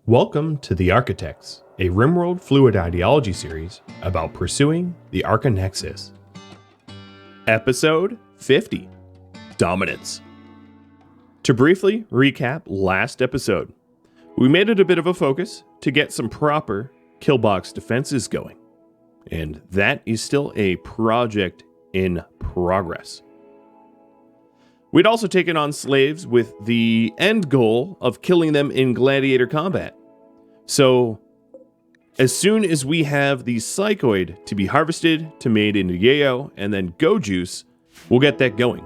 Welcome to the Archotechs, a RimWorld fluid ideology series about pursuing the Archonexus. Episode 50, Dominance. To briefly recap last episode, we made it a bit of a focus to get some proper killbox defenses going, and that is still a project in progress. We'd also taken on slaves with the end goal of killing them in gladiator combat. So, as soon as we have the psychoid to be harvested to made into yayo and then go juice, we'll get that going.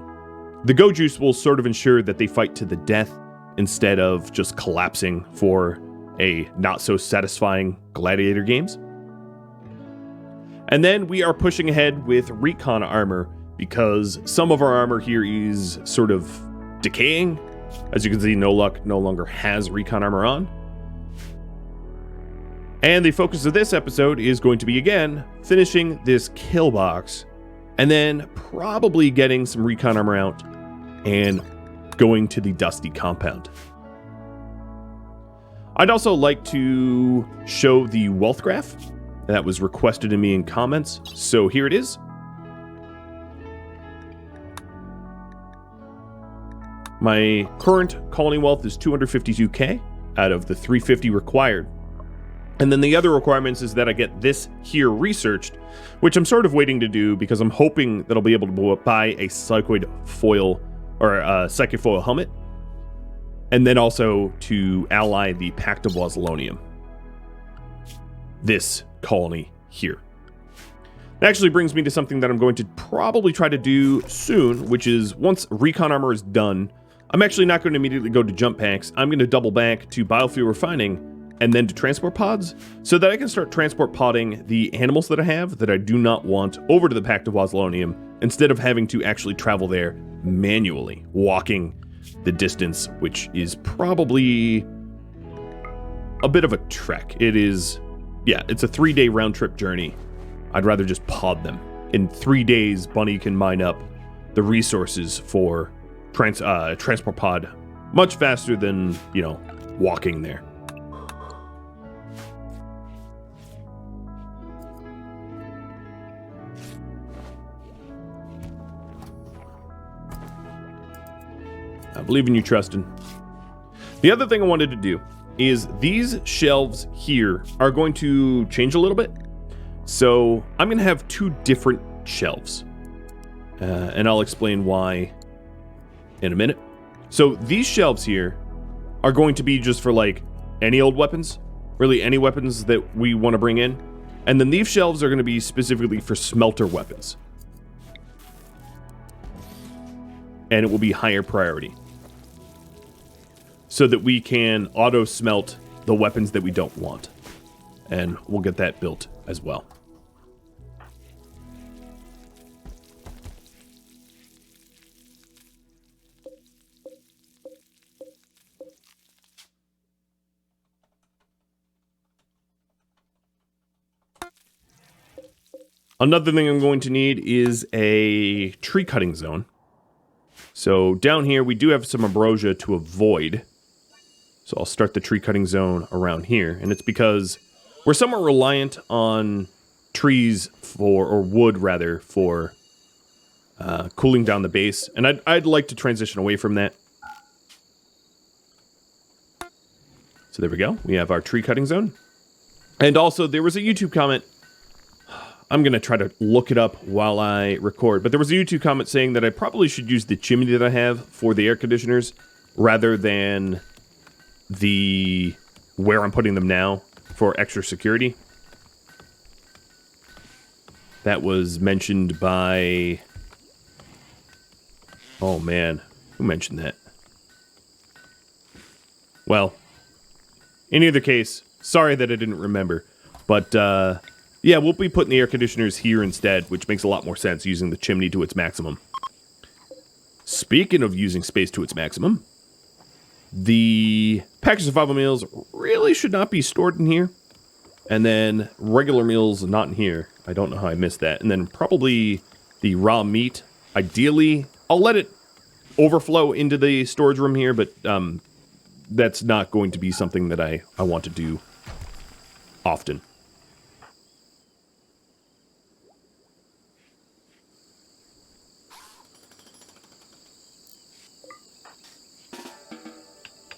The go juice will sort of ensure that they fight to the death instead of just collapsing for a not so satisfying gladiator games. And then we are pushing ahead with recon armor because some of our armor here is sort of decaying. As you can see, No Luck no longer has recon armor on. And the focus of this episode is going to be, again, finishing this kill box, and then probably getting some recon armor out and going to the Dusty compound. I'd also like to show the wealth graph that was requested of me in comments, so here it is. My current colony wealth is 252k out of the 350 required. And then the other requirements is that I get this here researched, which I'm sort of waiting to do because I'm hoping that I'll be able to buy a psychoid foil or a psychic foil helmet, and then also to ally the Pact of Wazzalonium. This colony here. That actually brings me to something that I'm going to probably try to do soon, which is once recon armor is done, I'm actually not going to immediately go to jump packs. I'm going to double back to biofuel refining and then to transport pods, so that I can start transport podding the animals that I have that I do not want over to the Pact of Wazzalonium, instead of having to actually travel there manually, walking the distance, which is probably a bit of a trek. It is, yeah, it's a 3-day round trip journey. I'd rather just pod them. In 3 days, Bunny can mine up the resources for transport pod much faster than, walking there. I believe in you, Trustin. The other thing I wanted to do is these shelves here are going to change a little bit. So I'm going to have 2 different shelves. And I'll explain why in a minute. So these shelves here are going to be just for like any old weapons, really any weapons that we want to bring in. And then these shelves are going to be specifically for smelter weapons. And it will be higher priority, so that we can auto smelt the weapons that we don't want. And we'll get that built as well. Another thing I'm going to need is a tree cutting zone. So down here, we do have some ambrosia to avoid. So I'll start the tree cutting zone around here. And it's because we're somewhat reliant on trees or wood rather, for cooling down the base. And I'd like to transition away from that. So there we go. We have our tree cutting zone. And also there was a YouTube comment. I'm going to try to look it up while I record. But there was a YouTube comment saying that I probably should use the chimney that I have for the air conditioners rather than where I'm putting them now for extra security. That was mentioned by... Oh man, who mentioned that? Well, in either case, sorry that I didn't remember. But, yeah, we'll be putting the air conditioners here instead, which makes a lot more sense using the chimney to its maximum. Speaking of using space to its maximum, the packaged survival meals really should not be stored in here. And then regular meals not in here. I don't know how I missed that. And then probably the raw meat. Ideally, I'll let it overflow into the storage room here, but that's not going to be something that I want to do often.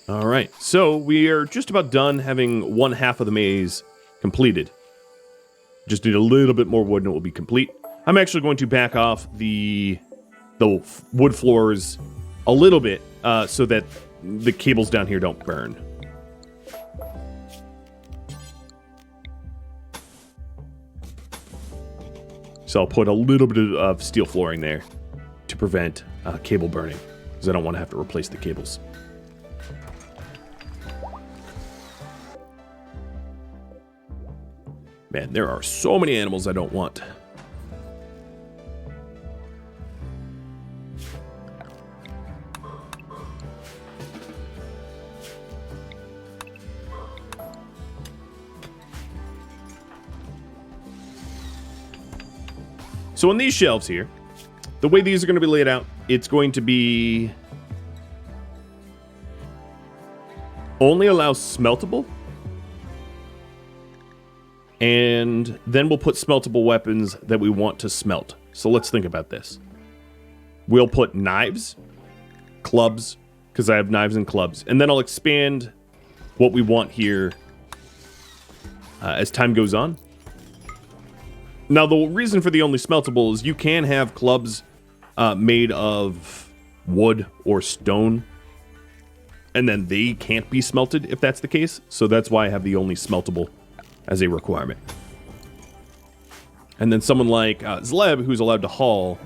All right, so we are just about done having one half of the maze completed. Just need a little bit more wood and it will be complete. I'm actually going to back off the wood floors a little bit so that the cables down here don't burn. So I'll put a little bit of steel flooring there to prevent cable burning, because I don't want to have to replace the cables. Man, there are so many animals I don't want. So on these shelves here, the way these are going to be laid out, it's going to be only allow smeltable. And then we'll put smeltable weapons that we want to smelt. So let's think about this. We'll put knives, clubs, because I have knives and clubs. And then I'll expand what we want here as time goes on. Now, the reason for the only smeltable is you can have clubs made of wood or stone, and then they can't be smelted if that's the case. So that's why I have the only smeltable as a requirement. And then someone like Zleb, who's allowed to haul,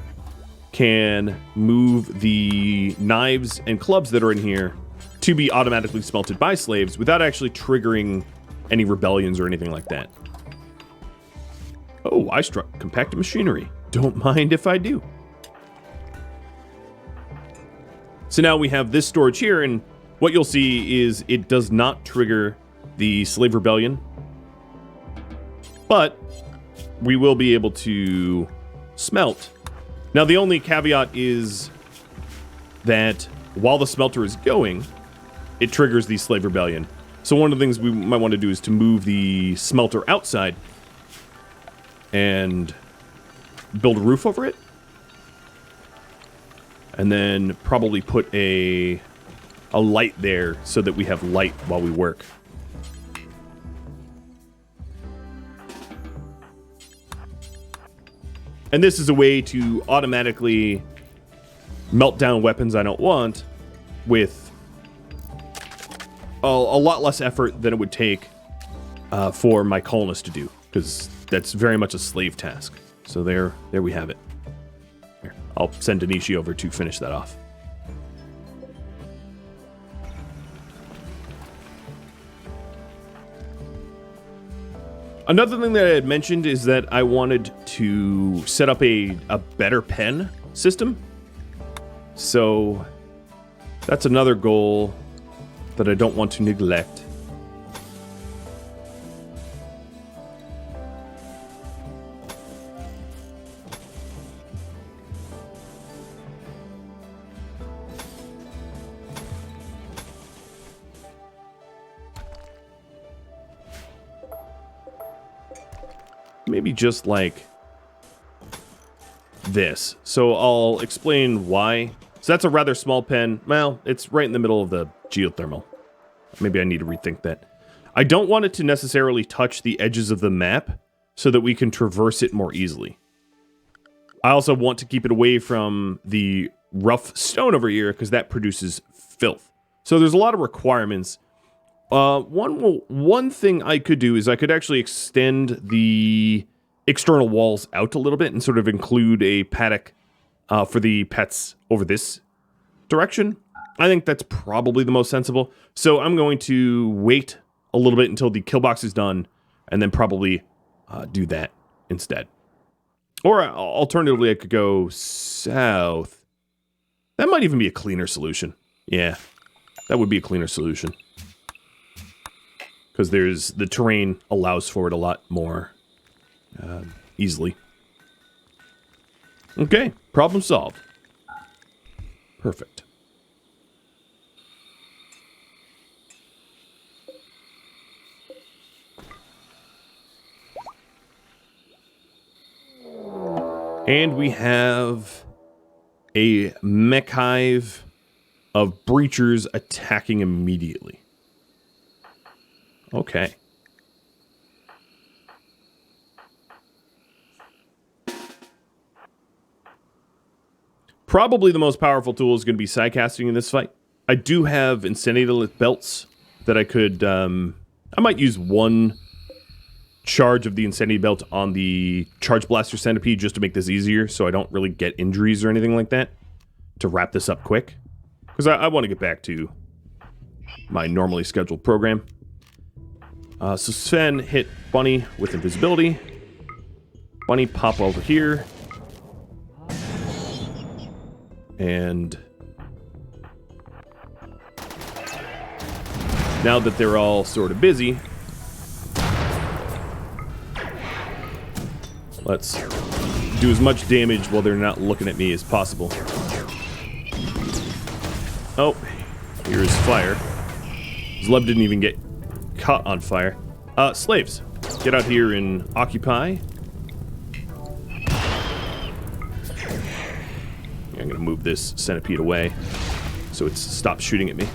can move the knives and clubs that are in here to be automatically smelted by slaves without actually triggering any rebellions or anything like that. Oh, I struck compacted machinery. Don't mind if I do. So now we have this storage here, and what you'll see is it does not trigger the slave rebellion, but we will be able to smelt. Now, the only caveat is that while the smelter is going, it triggers the slave rebellion. So one of the things we might want to do is to move the smelter outside and build a roof over it. And then probably put a light there so that we have light while we work. And this is a way to automatically melt down weapons I don't want with a lot less effort than it would take for my colonists to do, because that's very much a slave task. So there we have it. Here, I'll send Danishi over to finish that off. Another thing that I had mentioned is that I wanted to set up a better pen system. So that's another goal that I don't want to neglect. Maybe just like this. So I'll explain why. So that's a rather small pen. Well, it's right in the middle of the geothermal. Maybe I need to rethink that. I don't want it to necessarily touch the edges of the map so that we can traverse it more easily. I also want to keep it away from the rough stone over here because that produces filth. So there's a lot of requirements. One thing I could do is I could actually extend the external walls out a little bit and sort of include a paddock for the pets over this direction. I think that's probably the most sensible. So I'm going to wait a little bit until the kill box is done and then probably do that instead. Or alternatively, I could go south. That might even be a cleaner solution. Yeah, that would be a cleaner solution. Because the terrain allows for it a lot more easily. Okay, problem solved. Perfect. And we have a mech hive of breachers attacking immediately. Okay. Probably the most powerful tool is going to be sidecasting in this fight. I do have incendiary belts that I could... I might use one charge of the incendiary belt on the charge blaster centipede just to make this easier so I don't really get injuries or anything like that to wrap this up quick. Because I want to get back to my normally scheduled program. So Sven hit Bunny with invisibility. Bunny pop over here. And now that they're all sort of busy, let's do as much damage while they're not looking at me as possible. Oh, here's fire. Zleb didn't even get caught on fire. Slaves, get out here and occupy. I'm gonna move this centipede away so it stops shooting at me.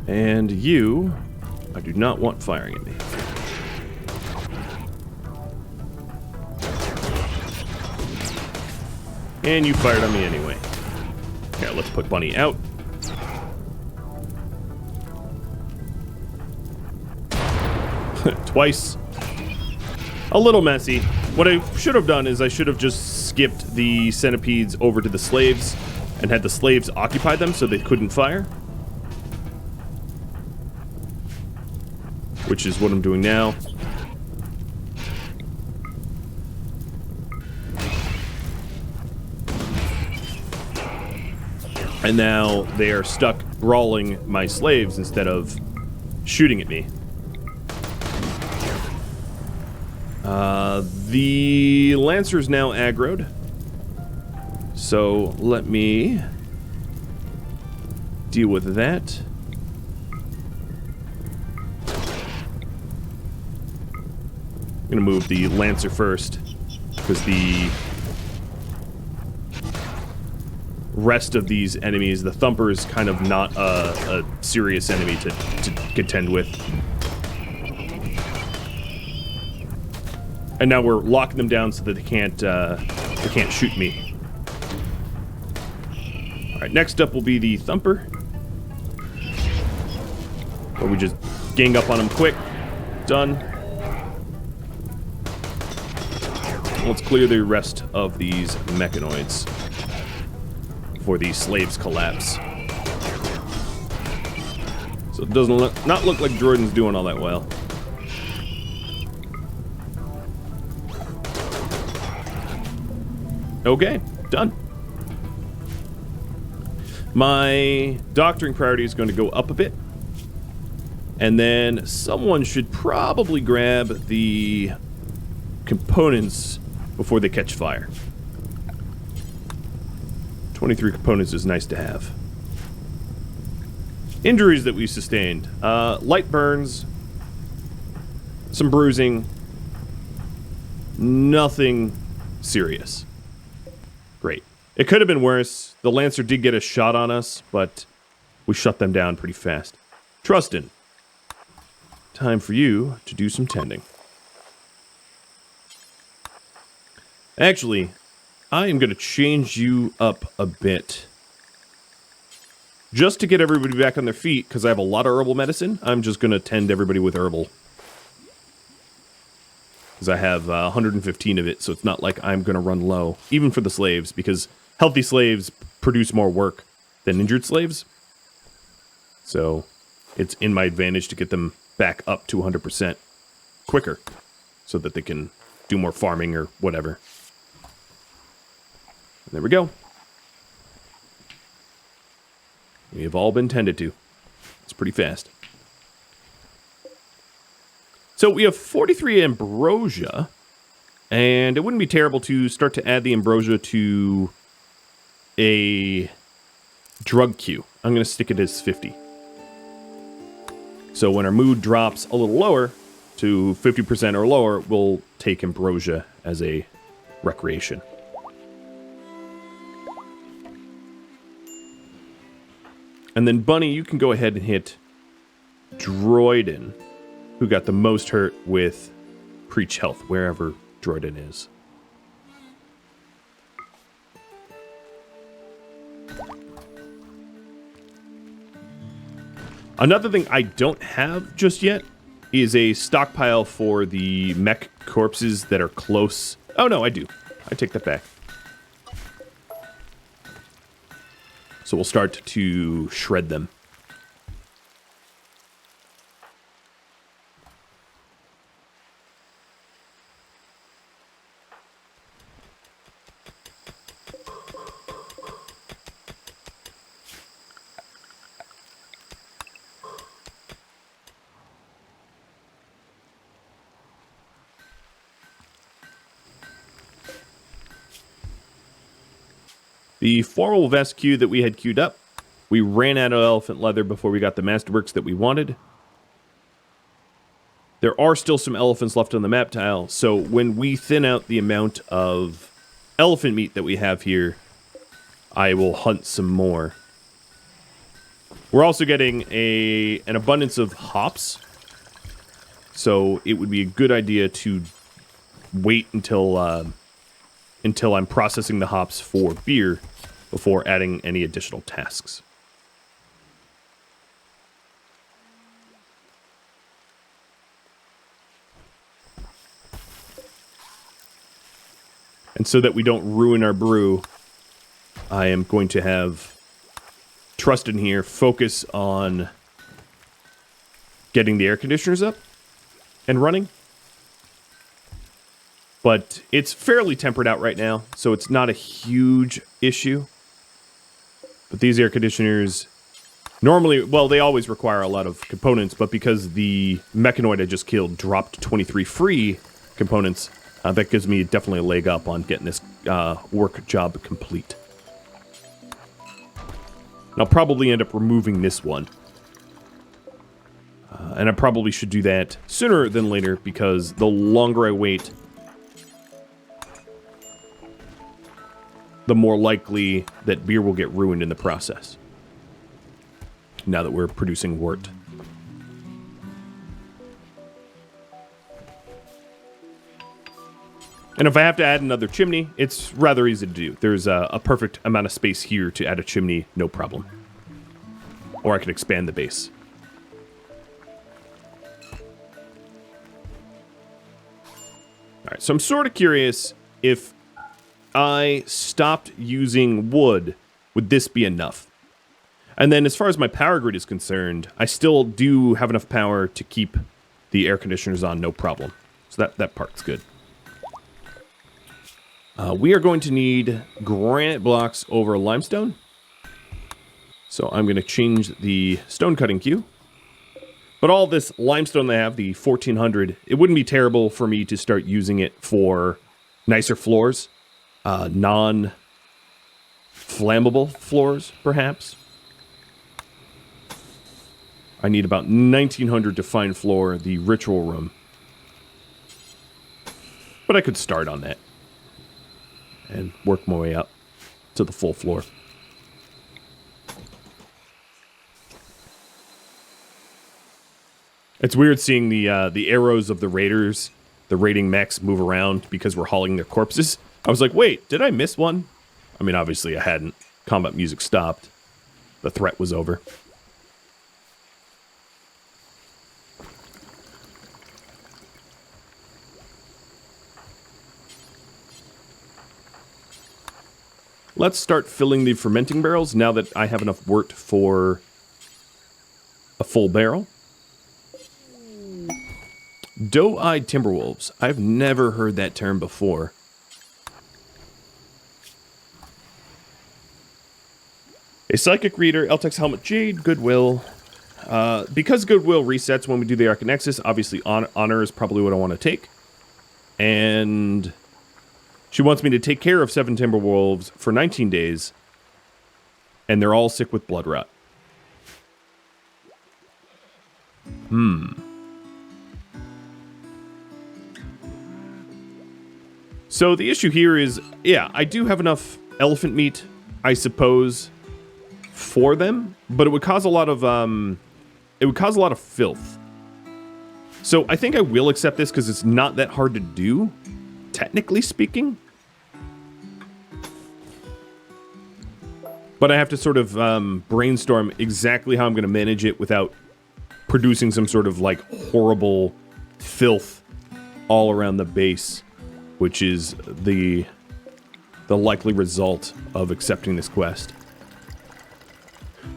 And you, I do not want firing at me. And you fired on me anyway. Okay, let's put Bunny out. Twice. A little messy. What I should have done is I should have just skipped the centipedes over to the slaves and had the slaves occupy them so they couldn't fire. Which is what I'm doing now. And now they are stuck brawling my slaves instead of shooting at me. The Lancer's now aggroed. So let me deal with that. I'm gonna move the Lancer first, because the rest of these enemies, the Thumper is kind of not a serious enemy to contend with. And now we're locking them down so that they can't shoot me. All right, next up will be the Thumper. Or we just gang up on him quick. Done. Let's clear the rest of these Mechanoids before these slaves collapse. So it doesn't not look like Jordan's doing all that well. Okay, done. My doctoring priority is going to go up a bit. And then someone should probably grab the components before they catch fire. 23 components is nice to have. Injuries that we sustained. Light burns. Some bruising. Nothing serious. Great. It could have been worse. The Lancer did get a shot on us, but we shut them down pretty fast. Trustin, time for you to do some tending. Actually, I am going to change you up a bit. Just to get everybody back on their feet, because I have a lot of herbal medicine, I'm just going to tend everybody with herbal. Because I have 115 of it, so it's not like I'm going to run low. Even for the slaves, because healthy slaves produce more work than injured slaves. So it's in my advantage to get them back up to 100% quicker. So that they can do more farming or whatever. And there we go. We have all been tended to. It's pretty fast. So we have 43 ambrosia, and it wouldn't be terrible to start to add the ambrosia to a drug queue. I'm going to stick it as 50. So when our mood drops a little lower to 50% or lower, we'll take ambrosia as a recreation. And then Bunny, you can go ahead and hit Droiden, who got the most hurt with Preach Health, wherever Droiden is. Another thing I don't have just yet is a stockpile for the mech corpses that are close. Oh no, I do. I take that back. So we'll start to shred them. The formal vest queue that we had queued up, we ran out of elephant leather before we got the masterworks that we wanted. There are still some elephants left on the map tile, so when we thin out the amount of elephant meat that we have here, I will hunt some more. We're also getting an abundance of hops, so it would be a good idea to wait until I'm processing the hops for beer before adding any additional tasks. And so that we don't ruin our brew, I am going to have Trust in here focus on getting the air conditioners up and running. But it's fairly tempered out right now, so it's not a huge issue. But these air conditioners, normally, well, they always require a lot of components, but because the Mechanoid I just killed dropped 23 free components, that gives me definitely a leg up on getting this work job complete. And I'll probably end up removing this one. And I probably should do that sooner than later, because the longer I wait, the more likely that beer will get ruined in the process. Now that we're producing wort. And if I have to add another chimney, it's rather easy to do. There's a perfect amount of space here to add a chimney, no problem. Or I could expand the base. Alright, so I'm sort of curious if I stopped using wood, would this be enough? And then as far as my power grid is concerned, I still do have enough power to keep the air conditioners on, no problem. So that part's good. We are going to need granite blocks over limestone. So I'm going to change the stone cutting queue. But all this limestone they have, the 1400, it wouldn't be terrible for me to start using it for nicer floors. Non-flammable floors, perhaps. I need about 1900 to fine floor the ritual room. But I could start on that. And work my way up to the full floor. It's weird seeing the arrows of the raiders, the raiding mechs, move around because we're hauling their corpses. I was like, wait, did I miss one? I mean, obviously I hadn't. Combat music stopped. The threat was over. Let's start filling the fermenting barrels now that I have enough wort for a full barrel. Doe-eyed timberwolves. I've never heard that term before. A psychic reader, Eltech's helmet, jade, goodwill. Because goodwill resets when we do the Archonexus, obviously honor is probably what I want to take. And she wants me to take care of 7 timberwolves for 19 days, And they're all sick with blood rot. So the issue here is, yeah, I do have enough elephant meat, I suppose, for them, but it would cause a lot of filth. So I think I will accept this because it's not that hard to do, technically speaking. But I have to sort of brainstorm exactly how I'm going to manage it without producing some sort of like horrible filth all around the base, which is the likely result of accepting this quest.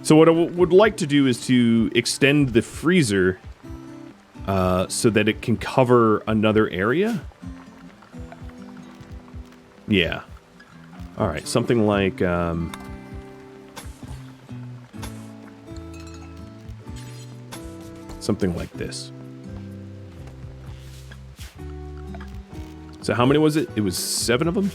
So what I would like to do is to extend the freezer so that it can cover another area. Yeah. All right, something like... something like this. So how many was it? It was 7 of them?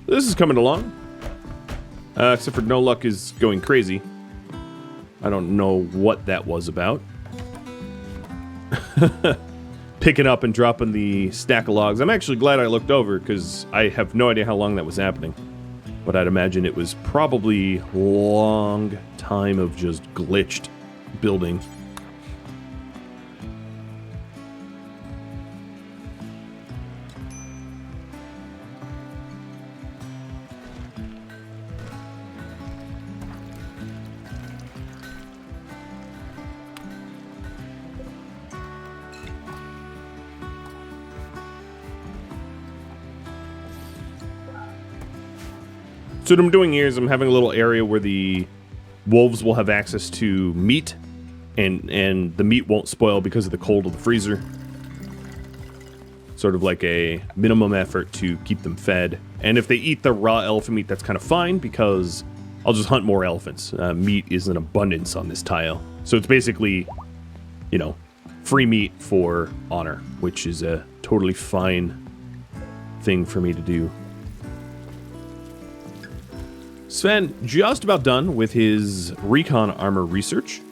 This is coming along. Except for No Luck is going crazy. I don't know what that was about. Picking up and dropping the stack of logs. I'm actually glad I looked over because I have no idea how long that was happening. But I'd imagine it was probably long time of just glitched building. So what I'm doing here is I'm having a little area where the wolves will have access to meat, and the meat won't spoil because of the cold of the freezer. Sort of like a minimum effort to keep them fed. And if they eat the raw elephant meat, that's kind of fine because I'll just hunt more elephants. Meat is in abundance on this tile. So it's basically, you know, free meat for honor, which is a totally fine thing for me to do. Sven just about done with his recon armor research.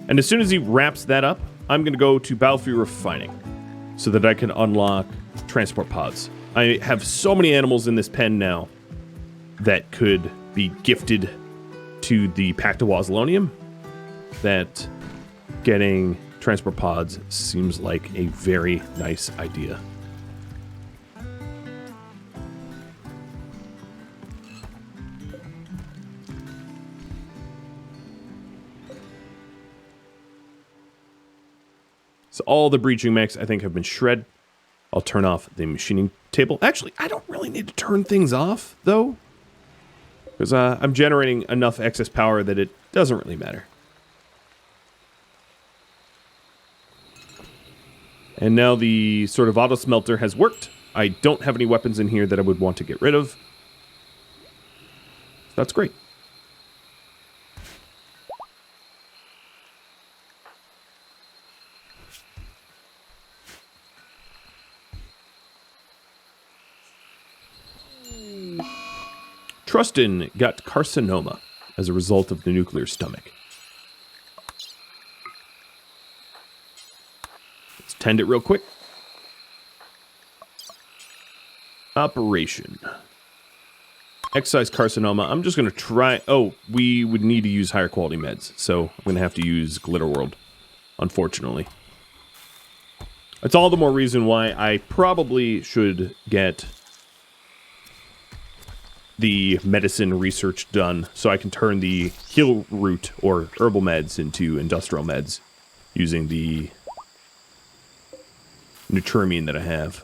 And as soon as he wraps that up, I'm going to go to Battlefield Refining so that I can unlock transport pods. I have so many animals in this pen now that could be gifted to the Pact of Wazalonium that getting transport pods seems like a very nice idea. So all the breaching mechs, I think, have been shred. I'll turn off the machining table. Actually, I don't really need to turn things off, though. Because I'm generating enough excess power that it doesn't really matter. And now the sort of auto smelter has worked. I don't have any weapons in here that I would want to get rid of. That's great. Trustin got carcinoma as a result of the nuclear stomach. Let's tend it real quick. Operation. Excise carcinoma. I'm just going to try... Oh, we would need to use higher quality meds, so I'm going to have to use Glitter World, unfortunately. That's all the more reason why I probably should get the medicine research done so I can turn the heal root or herbal meds into industrial meds using the Nutrimine that I have.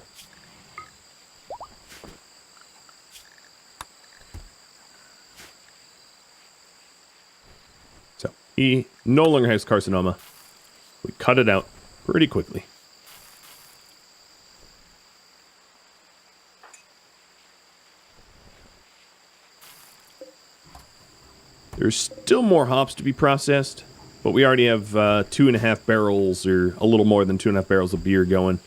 He no longer has carcinoma. We cut it out pretty quickly. There's still more hops to be processed, but we already have 2.5 barrels, or a little more than 2.5 barrels of beer going.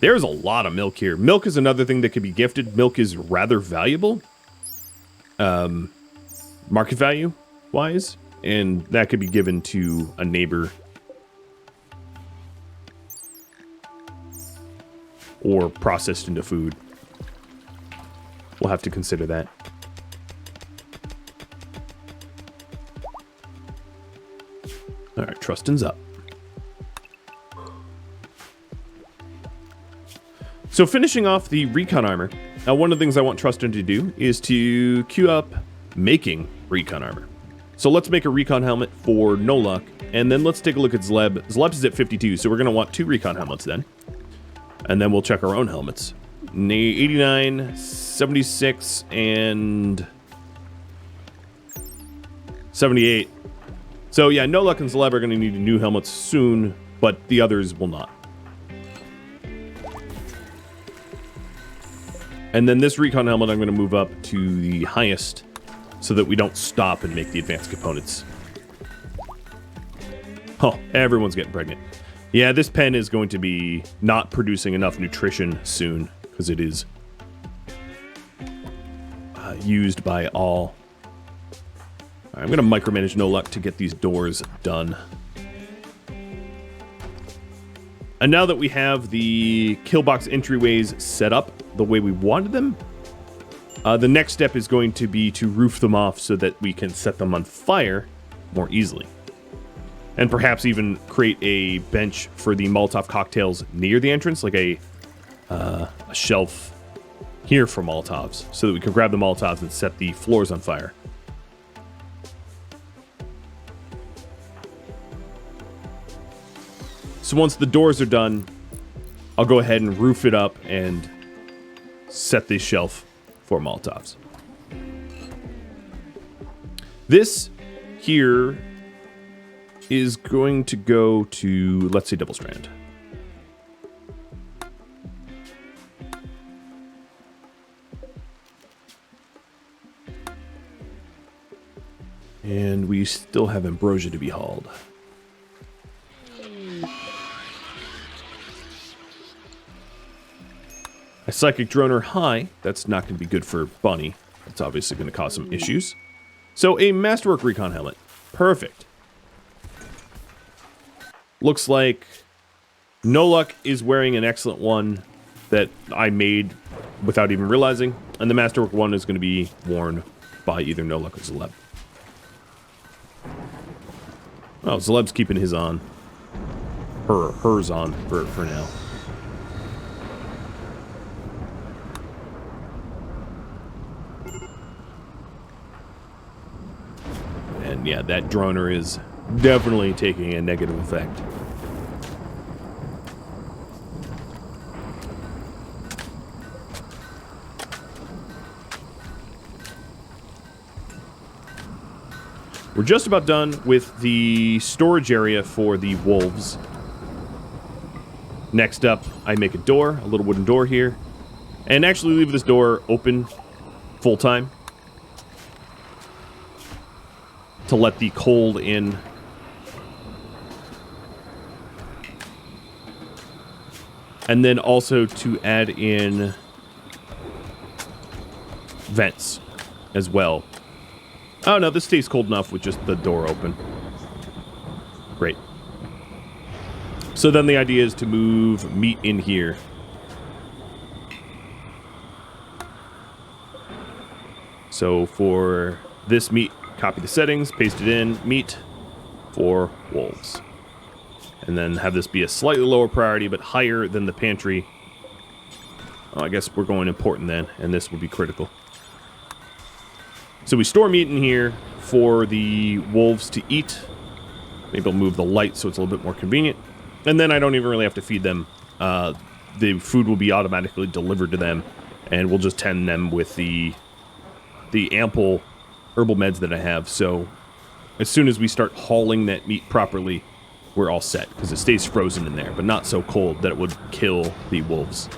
There's a lot of milk here. Milk is another thing that could be gifted. Milk is rather valuable, market value-wise, and that could be given to a neighbor or processed into food. We'll have to consider that. All right, Trustin's up. So finishing off the recon armor, one of the things I want Trustin to do is to queue up making recon armor. So let's make a recon helmet for No Luck, and then let's take a look at Zleb. Zleb is at 52, so we're going to want 2 recon helmets then. And then we'll check our own helmets. 89, 76, and 78. So yeah, No Luck and Zleb are going to need new helmets soon, but the others will not. And then this recon helmet I'm going to move up to the highest so that we don't stop and make the advanced components. Oh, everyone's getting pregnant. Yeah, this pen is going to be not producing enough nutrition soon because it is used by all. I'm going to micromanage No Luck to get these doors done. And now that we have the killbox entryways set up the way we wanted them, the next step is going to be to roof them off so that we can set them on fire more easily. And perhaps even create a bench for the Molotov cocktails near the entrance, like a shelf here for Molotovs, so that we can grab the Molotovs and set the floors on fire. So once the doors are done, I'll go ahead and roof it up and set this shelf for Molotovs. This here is going to go to, let's say, double strand. And we still have ambrosia to be hauled. A psychic droner high. That's not going to be good for Bunny. That's obviously going to cause some issues. So a Masterwork Recon helmet. Perfect. Looks like No Luck is wearing an excellent one that I made without even realizing. And the Masterwork one is going to be worn by either No Luck or Zleb. Oh, Zleb's keeping his on. Hers on for now. And yeah, that droner is definitely taking a negative effect. We're just about done with the storage area for the wolves. Next up, I make a door, a little wooden door here, and actually leave this door open full time to let the cold in. And then also to add in vents as well. Oh no, this stays cold enough with just the door open. Great. So then the idea is to move meat in here. So for this meat, copy the settings, paste it in, meat for wolves. And then have this be a slightly lower priority, but higher than the pantry. Oh, I guess we're going important then, and this will be critical. So we store meat in here for the wolves to eat. Maybe I'll move the light so it's a little bit more convenient. And then I don't even really have to feed them. The food will be automatically delivered to them, and we'll just tend them with the ample herbal meds that I have. So as soon as we start hauling that meat properly, we're all set, because it stays frozen in there, but not so cold that it would kill the wolves.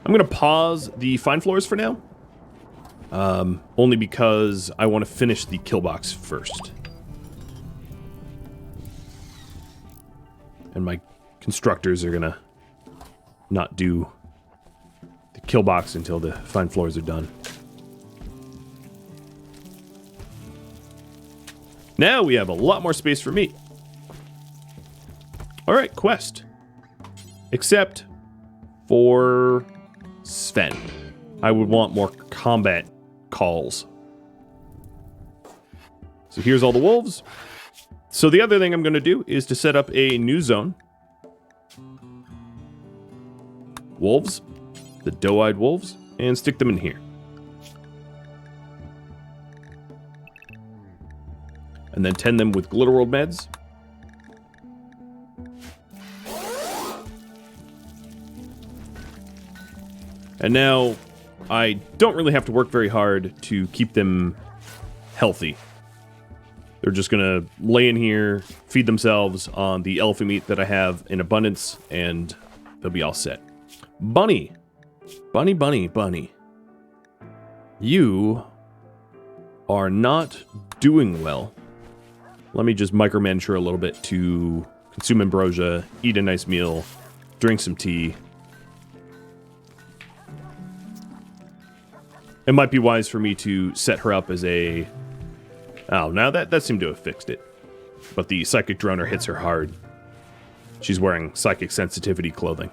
I'm going to pause the fine floors for now, only because I want to finish the kill box first. And my constructors are going to not do the kill box until the fine floors are done. Now we have a lot more space for meat. All right, quest. Except for Sven. I would want more combat calls. So here's all the wolves. So the other thing I'm going to do is to set up a new zone. Wolves, the doe-eyed wolves, and stick them in here. And then tend them with Glitterworld meds. And now I don't really have to work very hard to keep them healthy. They're just going to lay in here, feed themselves on the elephant meat that I have in abundance, and they'll be all set. Bunny. Bunny, bunny, bunny. You are not doing well. Let me just micromanage her a little bit to consume ambrosia, eat a nice meal, drink some tea. It might be wise for me to set her up as a... Oh, now that seemed to have fixed it. But the psychic droner hits her hard. She's wearing psychic sensitivity clothing.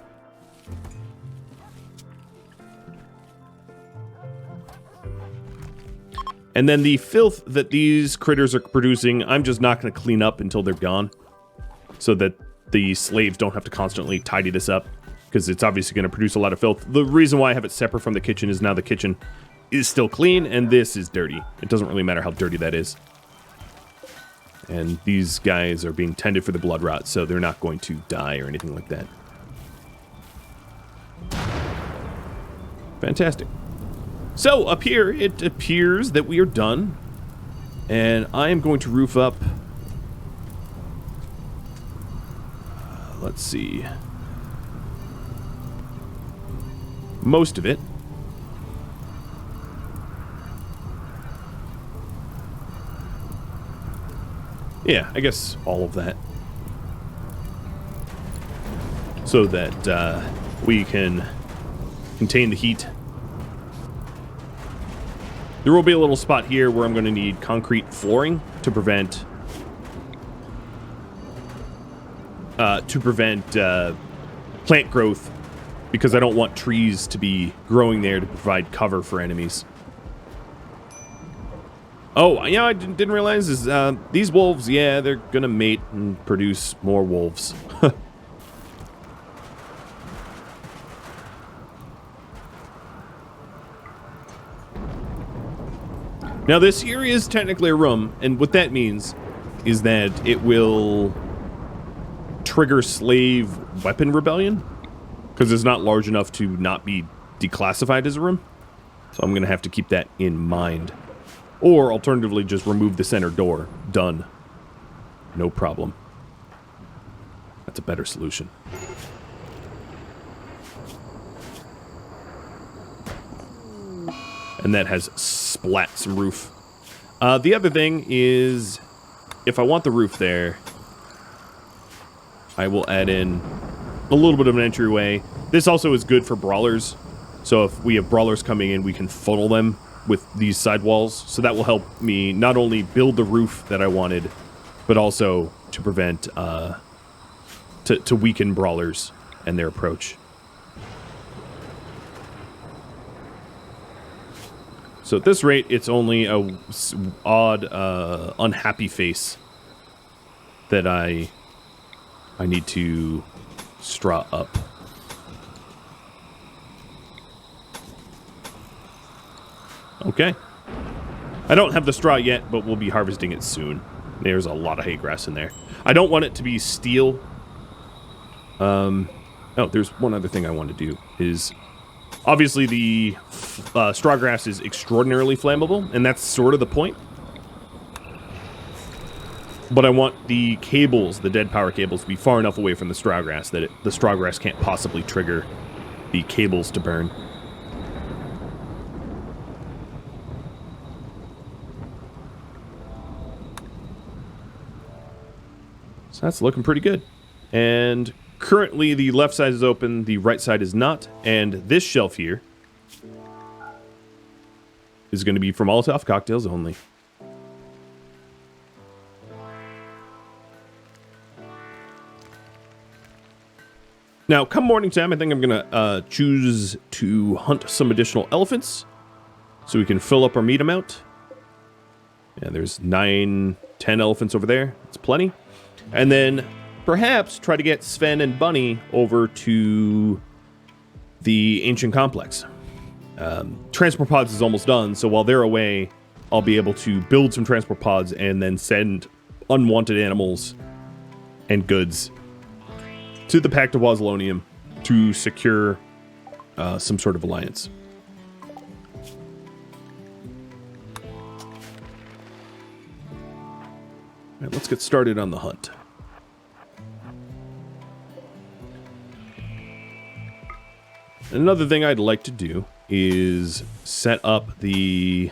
And then the filth that these critters are producing, I'm just not going to clean up until they're gone. So that the slaves don't have to constantly tidy this up. Because it's obviously going to produce a lot of filth. The reason why I have it separate from the kitchen is now the kitchen is still clean, and this is dirty. It doesn't really matter how dirty that is. And these guys are being tended for the blood rot, so they're not going to die or anything like that. Fantastic. So, up here, it appears that we are done. And I am going to roof up... let's see... most of it. Yeah, I guess all of that. So that we can contain the heat. There will be a little spot here where I'm going to need concrete flooring to prevent plant growth, because I don't want trees to be growing there to provide cover for enemies. Oh, yeah, I didn't realize is these wolves, yeah, they're gonna mate and produce more wolves. Now, this here is technically a room, and what that means is that it will trigger slave weapon rebellion, because it's not large enough to not be declassified as a room. So I'm going to have to keep that in mind. Or, alternatively, just remove the center door. Done. No problem. That's a better solution. And that has splat some roof. The other thing is, if I want the roof there, I will add in a little bit of an entryway. This also is good for brawlers. So if we have brawlers coming in, we can funnel them with these sidewalls. So that will help me not only build the roof that I wanted, but also to prevent, to weaken brawlers and their approach. So at this rate, it's only a odd, unhappy face that I need to straw up. Okay. I don't have the straw yet, but we'll be harvesting it soon. There's a lot of hay grass in there. I don't want it to be steel. Oh, there's one other thing I want to do is... Obviously, the straw grass is extraordinarily flammable, and that's sort of the point. But I want the cables, the dead power cables, to be far enough away from the straw grass that the straw grass can't possibly trigger the cables to burn. So that's looking pretty good. And currently the left side is open, the right side is not, and this shelf here is going to be for Molotov cocktails only. Now, come morning time, I think I'm going to choose to hunt some additional elephants so we can fill up our meat amount. Yeah, there's 9, 10 elephants over there. That's plenty. And then perhaps try to get Sven and Bunny over to the ancient complex. Transport pods is almost done, so while they're away, I'll be able to build some transport pods and then send unwanted animals and goods to the Pact of Wazalonium to secure some sort of alliance. All right, let's get started on the hunt. Another thing I'd like to do is set up the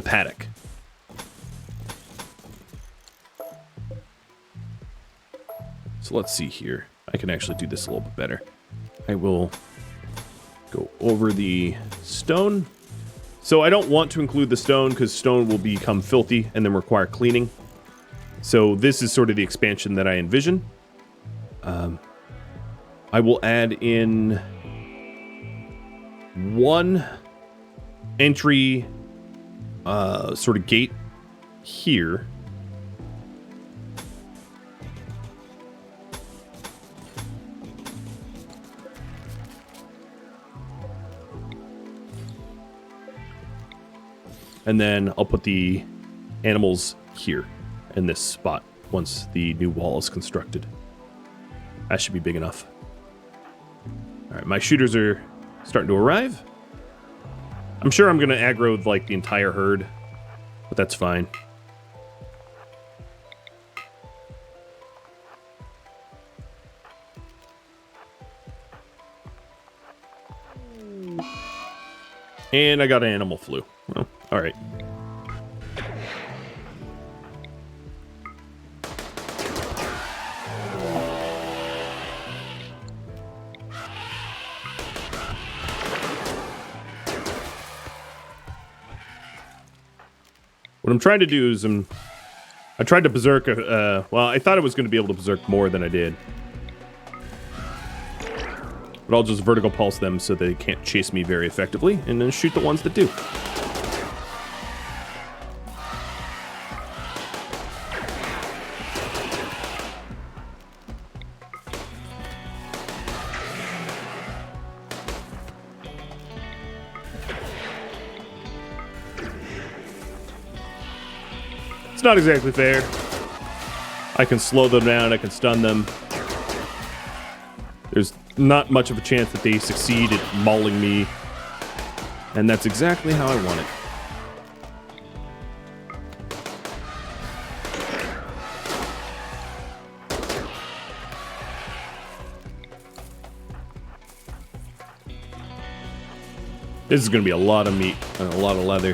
paddock. So let's see here. I can actually do this a little bit better. I will go over the stone. So I don't want to include the stone because stone will become filthy and then require cleaning. So this is sort of the expansion that I envision. I will add in one entry sort of gate here. And then I'll put the animals here in this spot once the new wall is constructed. That should be big enough. All right, my shooters are starting to arrive. I'm sure I'm going to aggro like the entire herd, but that's fine. And I got an animal flu. Well, all right. What I'm trying to do is I tried to berserk, well, I thought I was going to be able to berserk more than I did. But I'll just vertical pulse them so they can't chase me very effectively, and then shoot the ones that do. It's not exactly fair. I can slow them down, I can stun them. There's not much of a chance that they succeed at mauling me. And that's exactly how I want it. This is going to be a lot of meat and a lot of leather.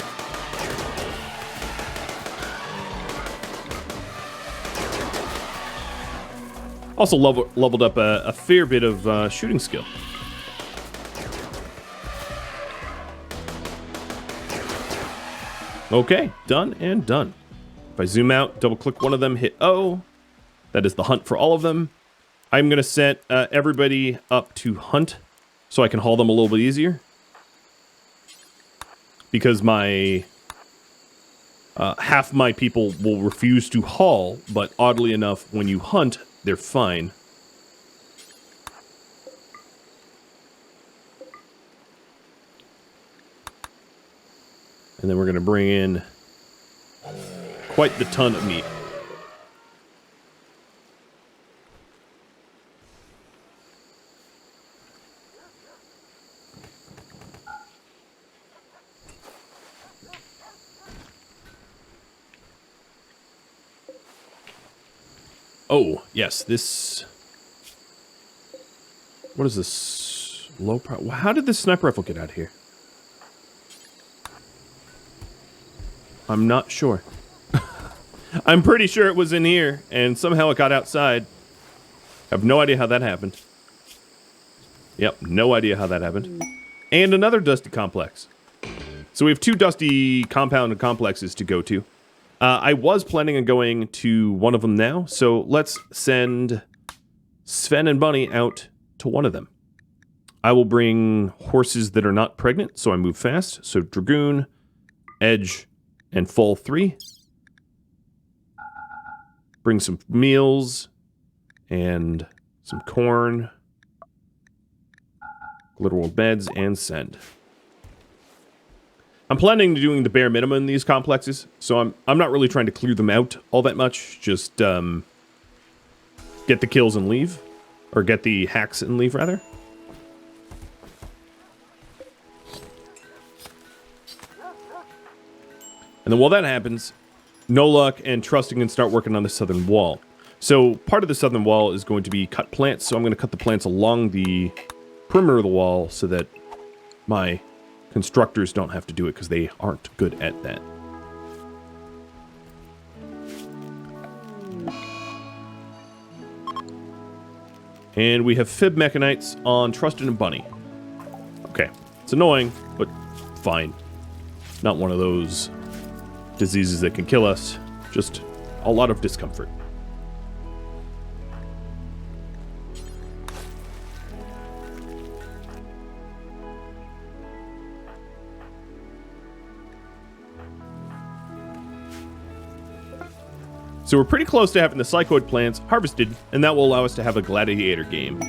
Also leveled up a fair bit of shooting skill. Okay, done and done. If I zoom out, double click one of them, hit O. That is the hunt for all of them. I'm going to set everybody up to hunt so I can haul them a little bit easier. Because my half my people will refuse to haul, but oddly enough, when you hunt, they're fine. And then we're going to bring in quite the ton of meat. Oh, yes, this... What is this? Low pro... How did this sniper rifle get out here? I'm not sure. I'm pretty sure it was in here, and somehow it got outside. I have no idea how that happened. Yep, no idea how that happened. And another dusty complex. So we have 2 dusty compound complexes to go to. I was planning on going to one of them now, so let's send Sven and Bunny out to one of them. I will bring horses that are not pregnant, so I move fast. So Dragoon, Edge, and Full 3. Bring some meals and some corn, literal beds, and send. I'm planning on doing the bare minimum in these complexes, so I'm not really trying to clear them out all that much. Just get the kills and leave, or get the hacks and leave rather. And then while that happens, no luck and trusting and start working on the southern wall. So part of the southern wall is going to be cut plants, so I'm going to cut the plants along the perimeter of the wall so that my constructors don't have to do it because they aren't good at that. And we have Fib Mechanites on Trusted and Bunny. Okay, it's annoying, but fine. Not one of those diseases that can kill us, just a lot of discomfort. So we're pretty close to having the Psychoid plants harvested, and that will allow us to have a gladiator game.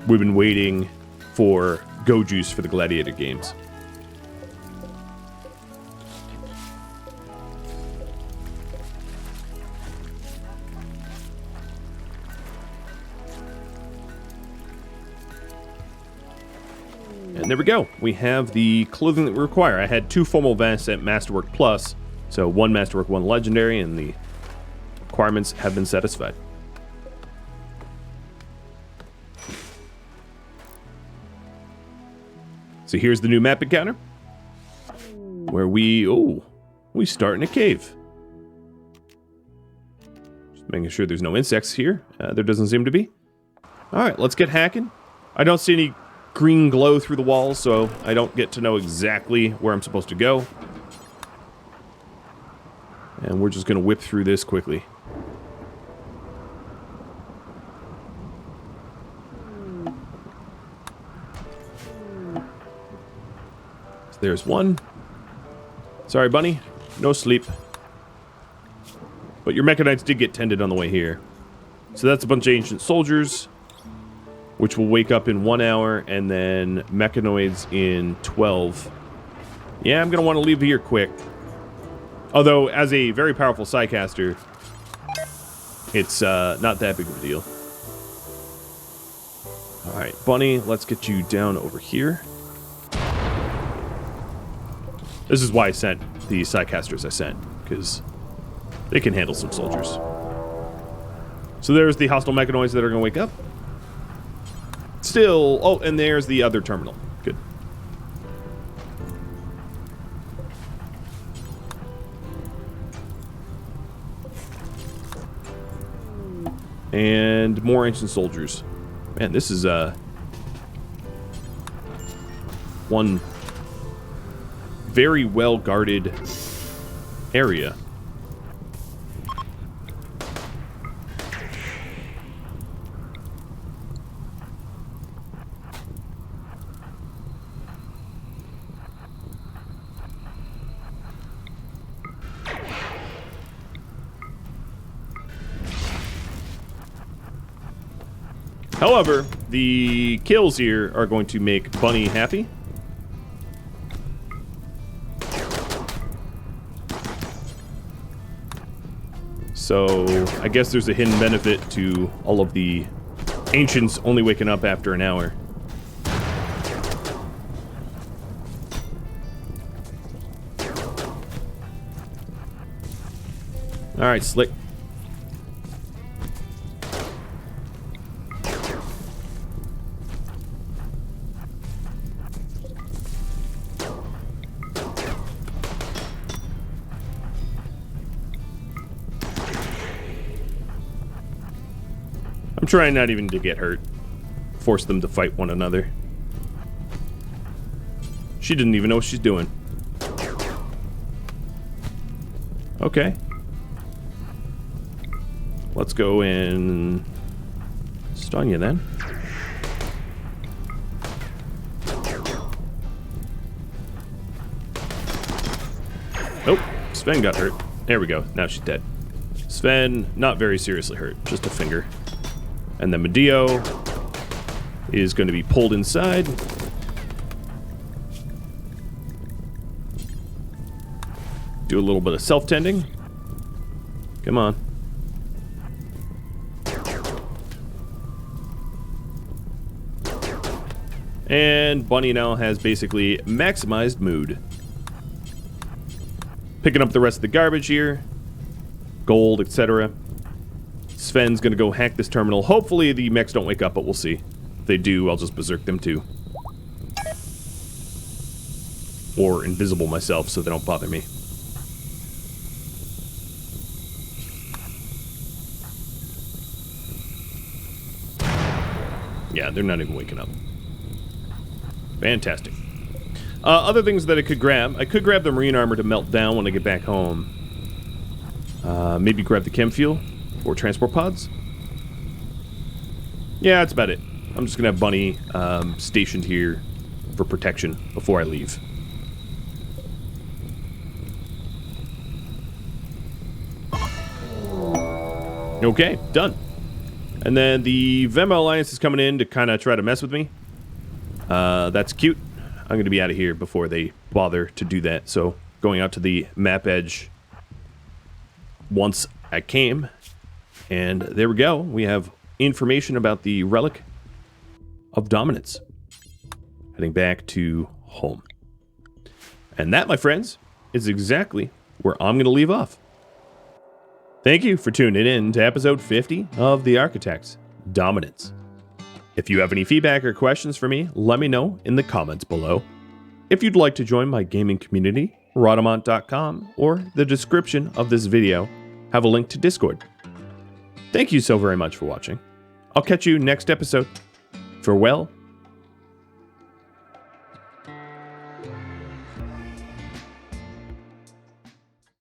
We've been waiting for Go Juice for the gladiator games. And there we go. We have the clothing that we require. I had 2 formal vests at Masterwork Plus, so 1 Masterwork, 1 Legendary, and the requirements have been satisfied. So here's the new map encounter, where we start in a cave. Just making sure there's no insects here. There doesn't seem to be. All right, let's get hacking. I don't see any green glow through the walls, so I don't get to know exactly where I'm supposed to go. And we're just going to whip through this quickly. So there's one. Sorry, Bunny. No sleep. But your Mechanites did get tended on the way here. So that's a bunch of ancient soldiers, which will wake up in 1 hour, and then Mechanoids in 12. Yeah, I'm going to want to leave here quick. Although, as a very powerful Psycaster, it's not that big of a deal. Alright, Bunny, let's get you down over here. This is why I sent the Psycasters I sent, because they can handle some soldiers. So there's the hostile Mechanoids that are going to wake up. Still, oh, and there's the other terminal. Good. And more ancient soldiers. Man, this is one very well guarded area. However, the kills here are going to make Bunny happy. So, I guess there's a hidden benefit to all of the ancients only waking up after an hour. Alright, Slick. I'm trying not even to get hurt. Force them to fight one another. She didn't even know what she's doing. Okay. Let's go and stun you then. Oh, Sven got hurt. There we go. Now she's dead. Sven, not very seriously hurt. Just a finger. And then Medeo is going to be pulled inside. Do a little bit of self-tending. Come on. And Bunny now has basically maximized mood. Picking up the rest of the garbage here. Gold, etc. Sven's gonna go hack this terminal. Hopefully the mechs don't wake up, but we'll see. If they do, I'll just berserk them too. Or invisible myself so they don't bother me. Yeah, they're not even waking up. Fantastic. Other things that I could grab the marine armor to melt down when I get back home. Maybe grab the chem fuel or transport pods. Yeah, that's about it. I'm just gonna have Bunny stationed here for protection before I leave. Okay, done. And then the Vema Alliance is coming in to kind of try to mess with me. That's cute. I'm going to be out of here before they bother to do that. So going out to the map edge once I came. And there we go. We have information about the Relic of Dominance. Heading back to home. And that, my friends, is exactly where I'm going to leave off. Thank you for tuning in to episode 50 of the Archotechs Dominance. If you have any feedback or questions for me, let me know in the comments below. If you'd like to join my gaming community, Rhadamant.com or the description of this video have a link to Discord. Thank you so very much for watching. I'll catch you next episode. Farewell.